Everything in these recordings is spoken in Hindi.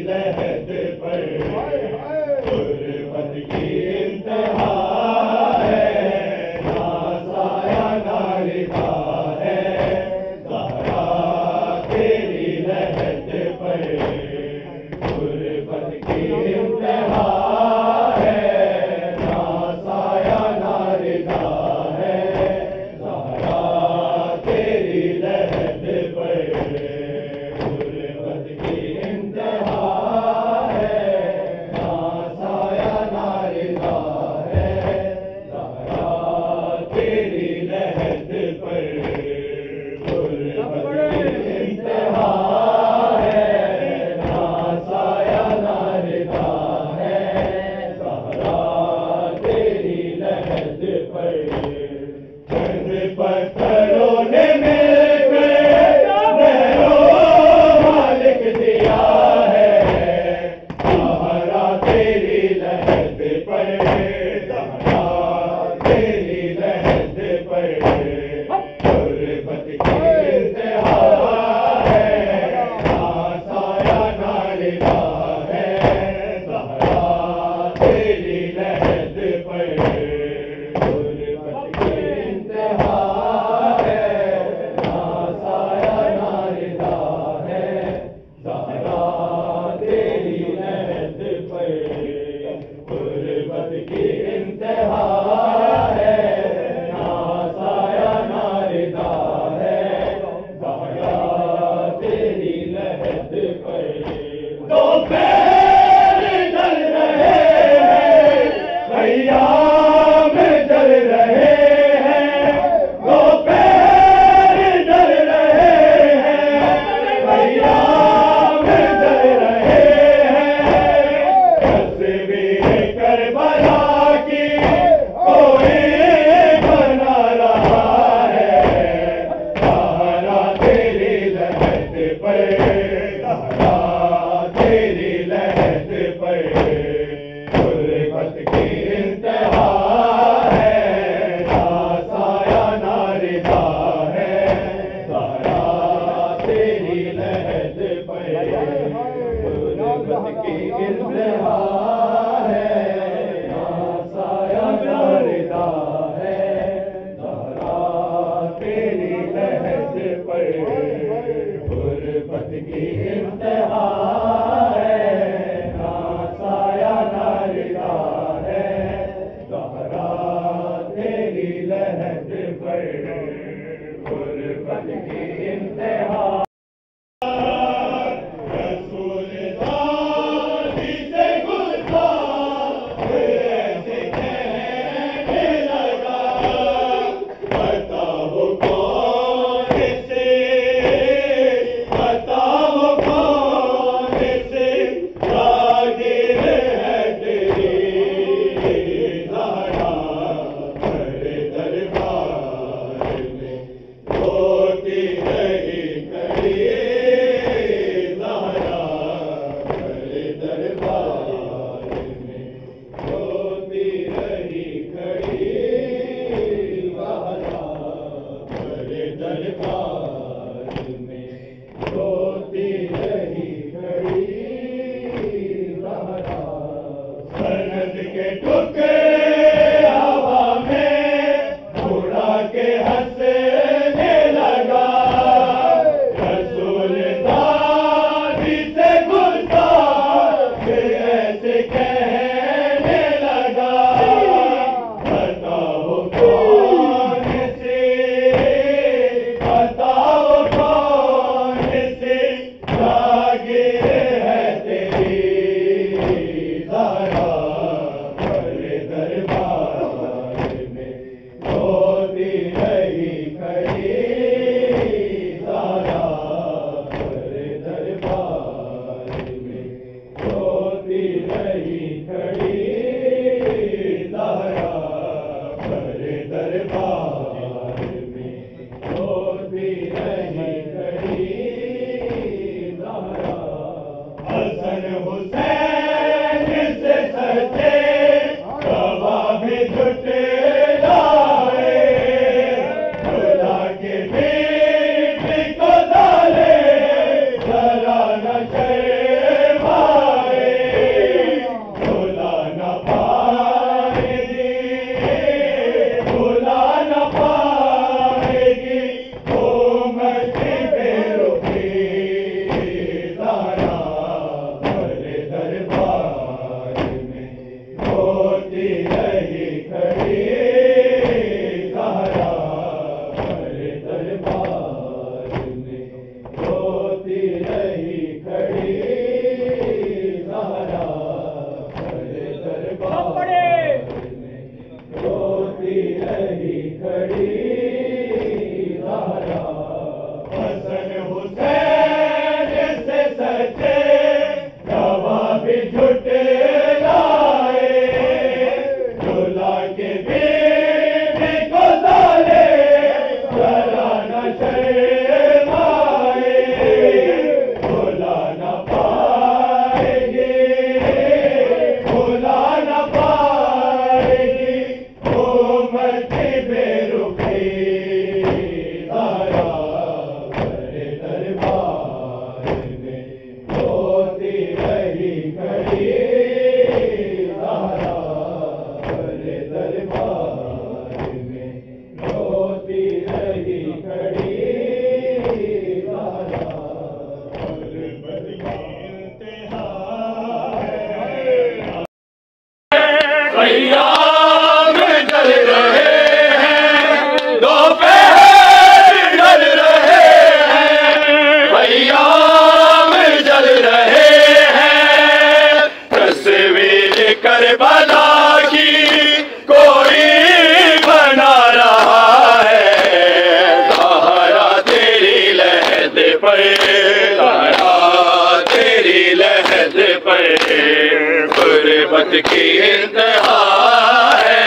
लहद पर गुरबत की इंतहा है, ना साया ना रिदा है, ज़हरा तेरी लहद पर गुरबत की इंतहा है, ना साया ना रिदा है, ज़हरा तेरी लहद पर गुरबत की इंतहा है, ना साया ना रिदा है, ज़हरा तेरी लहद पर गुरबत की इंतहा है, ना साया ना रिदा है, ज़हरा तेरी लहद पर चंद पत्थरों ने मिलकर नहरों मालिक दिया है, ज़हरा तेरी लहद पर, ज़हरा तेरी लहद पर गुरबत की इंतहा है, ना साया ना रिदा है, ज़हरा तेरी लहद पर गुरबत की इंतहा है, ना साया ना रिदा है, ज़हरा तेरी लहद पर गुरबत की इंतहा है, ना साया ना रिदा है, ज़हरा तेरी लहद पर दो पैर जल रहे हैं, अय्याम जल रहे हैं, दो पैर जल रहे हैं, अय्याम जल रहे हैं, तस्वीर करबला की कोई बना रहा है, ज़हरा तेरी लहद पर, ज़हरा तेरी लहद पर गुरबत की इंतहा है, ना साया ना रिदा है, ज़हरा तेरी लहद पर गुरबत की इंतहा है, ना साया ना रिदा है, ज़हरा तेरी लहद पर गुरबत की इंतहा है, ना साया ना रिदा है, ज़हरा तेरी लहद पर गुरबत की इंतहा रसूल दादी से गुल पर गुर्बत की इंतहा है,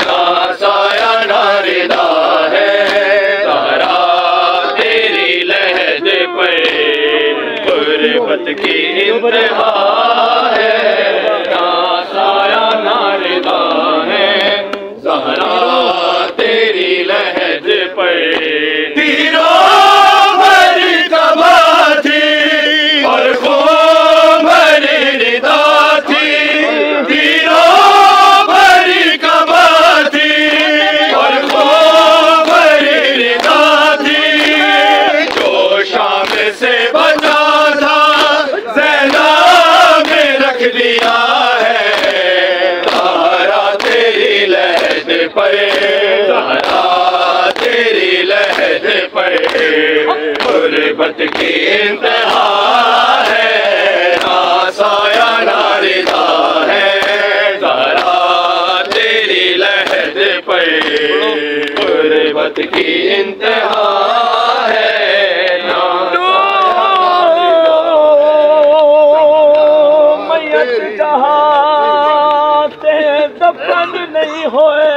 ना साया ना रिदा है, ज़हरा तेरी लहद पर गुर्बत की इंतहा है, ना साया ना रिदा है, ज़हरा तेरी लहद पर। तीरों भरी कबा थी और खून भरी रिदा थी, तीरों भरी कबा थी और खून भरी रिदा थी, जो शाम से बचा था ज़हरा में रख दिया है, ज़हरा तेरी लहद पर, ज़हरा तेरी लहद पर गुर्बत की इंतहा है, ना साया ना रिदा है, ज़हरा तेरी लहद पर गुर्बत की इंतहा है, ना मैयत जहाँ ते दफन नहीं होए,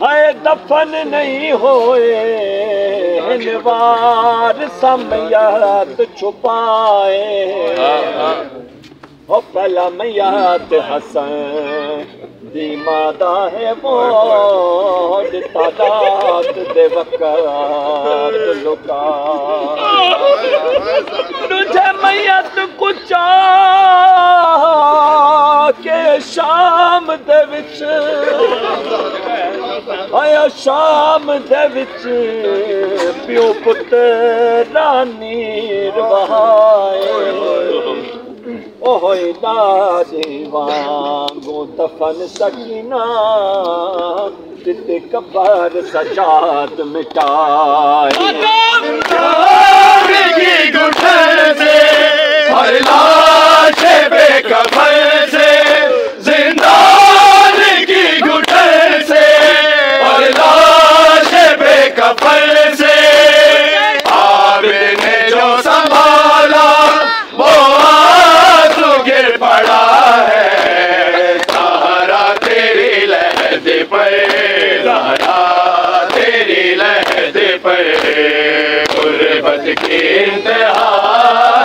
है दफन नहीं होए, निवार समयत छुपाए, हो पहला मैयत हसन दी मादा है वो तादाद दे वक़्त लुका, तुझे मैयत कुचा के शाम दे विच, आया शाम दे विच प्यो पुत्रा नीर बहाए, ओए लाजे वांगू दफन सकीना जिते कबर सजाद मिटाए, की गुठर से हर लाश बेकफन से, जिंदान की गुठर से हर लाश बेकफन से, आपने जो संभाला वो आंसू गिर पड़ा है, ज़हरा तेरी लहद पर, ज़हरा तेरी लहद पर गुर्बत की इंतहा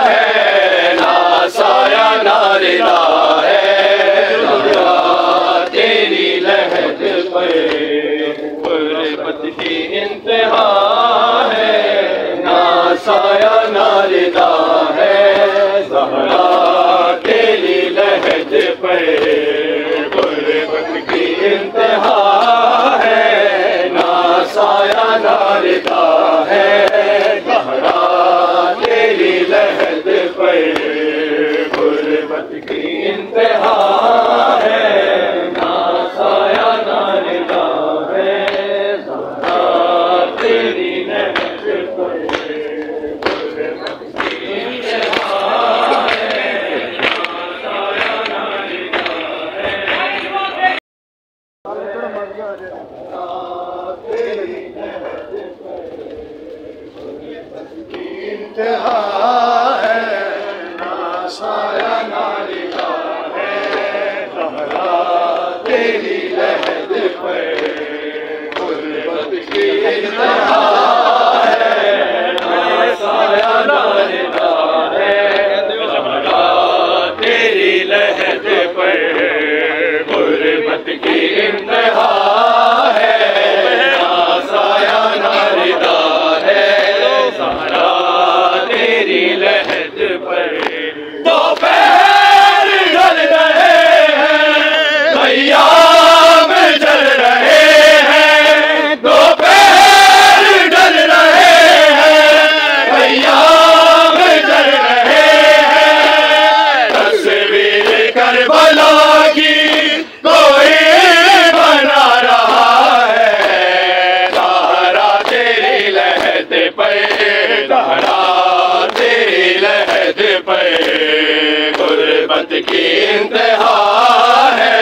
है, ना साया ना रिदा है, ज़हरा तेरी लहद पर गुर्बत की इंतहा है, ना साया ना रिदा है, ज़हरा तेरी लहद पर गुर्बत की इंतहा है, ना साया ना रिदा है, ज़हरा तेरी लहद पर गुर्बत की इंतहा है, ना साया ना रिदा है, ज़हरा तेरी लहद पर गुर्बत की इंतहा है, ना साया ना रिदा है, तेरी लहद पर इंतहा है, ना साया ना रिदा है, ज़हरा तेरी लहद पर गुर्बत की इंतहा है, ना साया ना रिदा है, ज़हरा तेरी लहद पर गुर्बत की इंतहा है, ना साया ना रिदा है, ज़हरा तेरी लहद पर। दोपहर ढल रहे हैं, अय्याम जल रहे हैं, दोपहर ढल रहे हैं, अय्याम जल रहे हैं, तस्वीर करबला की कोई बना रहा है, ज़हरा तेरी लहद पर, ज़हरा तेरी लहद पर गुर्बत की इंतहा है,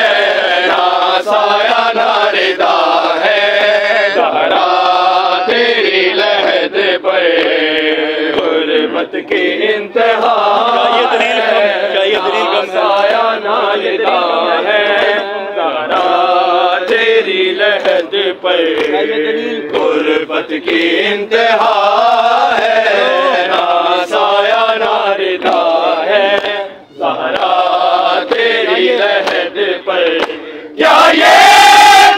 ना साया ना रिदा है, ज़हरा तेरी लहद पर गुर्बत की इंतहा है। रिदा है, ज़हरा तेरी लहद पर गुर्बत की इंतहा है, ना साया ना रिदा है, ज़हरा तेरी लहद पर। क्या ये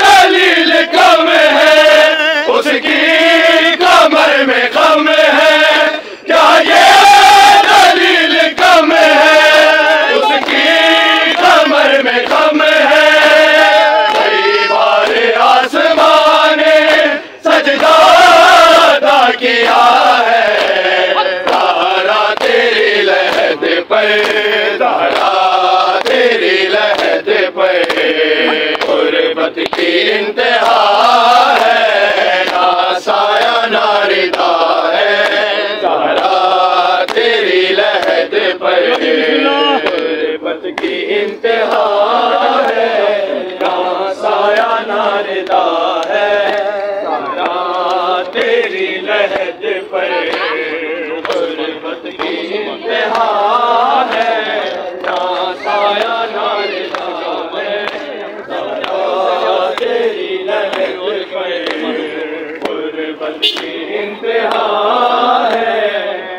दलील कम है उसकी कमर में गम है, क्या ये दलील कम है उसकी कमर में गम है। कई बार आसमान ने सजदा अदा किया है, ज़हरा तेरी लहद पर, ज़हरा तेरी लहद पर गुर्बत की इंतहा है, ना साया ना रिदा है, ज़हरा तेरी लहद पर गुर्बत की इंतहा है, ना साया ना रिदा है, ज़हरा तेरी लहद पर गुर्बत की इंतहा है, ना साया ना रिदा है, ज़हरा तेरी लहद पर गुर्बत की इंतहा है,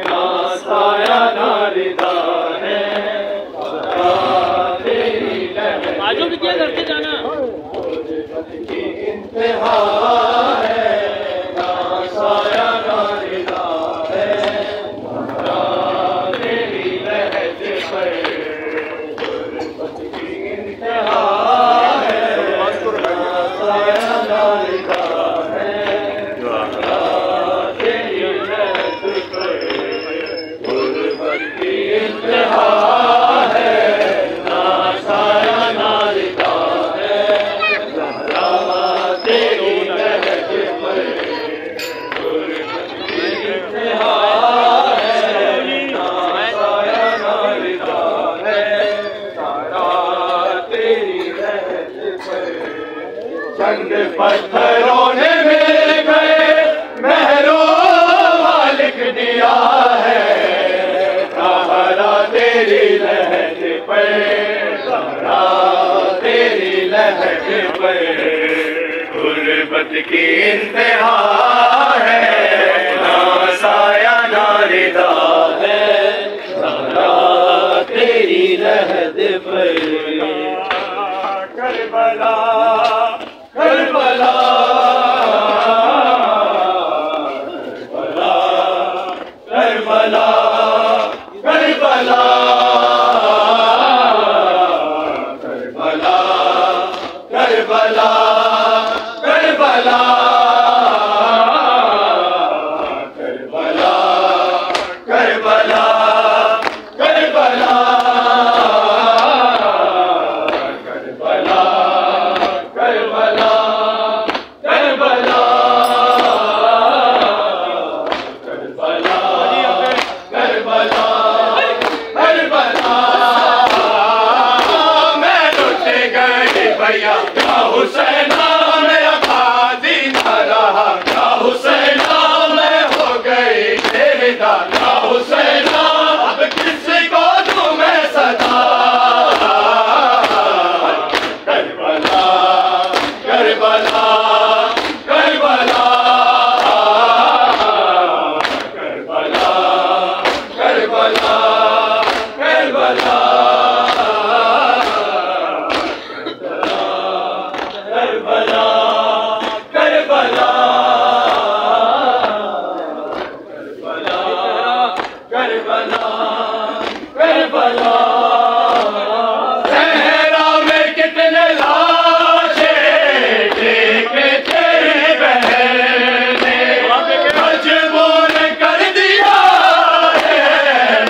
ना साया ना रिदा है, ज़हरा तेरी लहद आजो भी क्या करके जाना गुर्बत की इंतहा है, ना साया ना रिदा है, ज़हरा तेरी लहद पर गुर्बत की इंतहा है, ना साया ना रिदा है, ज़हरा तेरी लहद पर गुर्बत की इंतहा है, ना साया ना रिदा है, ज़हरा तेरी लहद पर गुर्बत की इंतहा है, ना साया ना रिदा है, ज़हरा तेरी लहद पर। चंद पत्थरों ने मिल गए महरों लिख दिया है, ज़हरा तेरी लहद पर, ज़हरा तेरी लहद पर गुर्बत की इंतहा है, ना साया ना रिदा है, ज़हरा तेरी लहद पर। Karbala Karbala Karbala Karbala Karbala Karbala Karbala Karbala Karbala Karbala Karbala Karbala Karbala Karbala Karbala Karbala. मैं लुट गई भैया क्या हुसैना, मेरा गाजी न रहा क्या हुसैना, मैं हो गई तेरा क्या हुसैना, अब किसी को तुम्हें सदा। Karbala Karbala Karbala Karbala Karbala Karbala Karbala Karbala Karbala Karbala. सहरा में कितने लाशें देखे तेरी बहन ने, मजबूर कर दिया है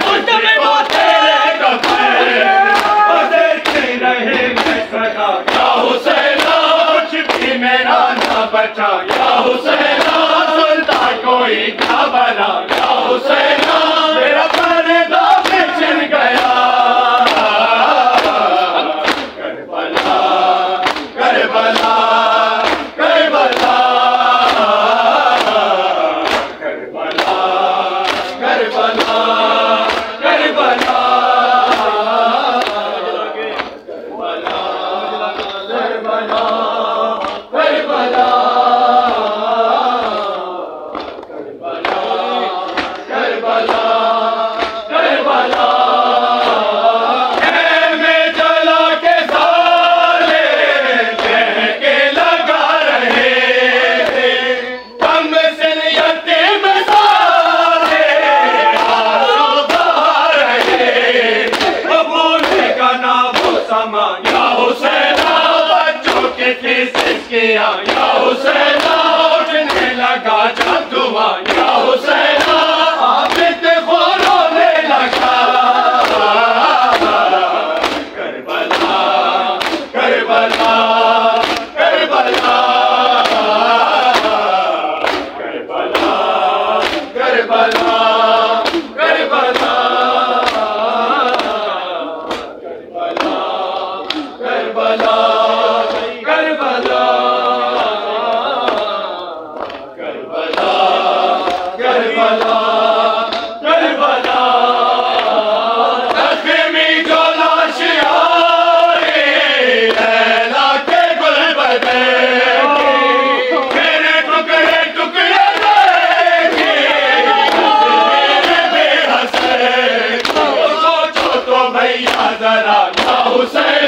मुझको तेरे कफन, देखती रही मैं सदा क्या हुसैना, कुछ भी मेरा ना बचा क्या हुसैना, सुनता कोई क्या बना क्या हुसैना, मेरा पर्दा छिन गया। Karbala Karbala Karbala Karbala Karbala Karbala किया या हुसैना, उठने लगा जब धुआं या हुसैना, आबिद को रोने लगा। Karbala Karbala Karbala Karbala Karbala Karbala Karbala Karbala Karbala Karbala Karbala जख्मी जो लाश आए लैला के गुलबदे मेरे टुकड़े टुकड़े देखे बेहसे। सोचो तो भैया जरा या हुसैन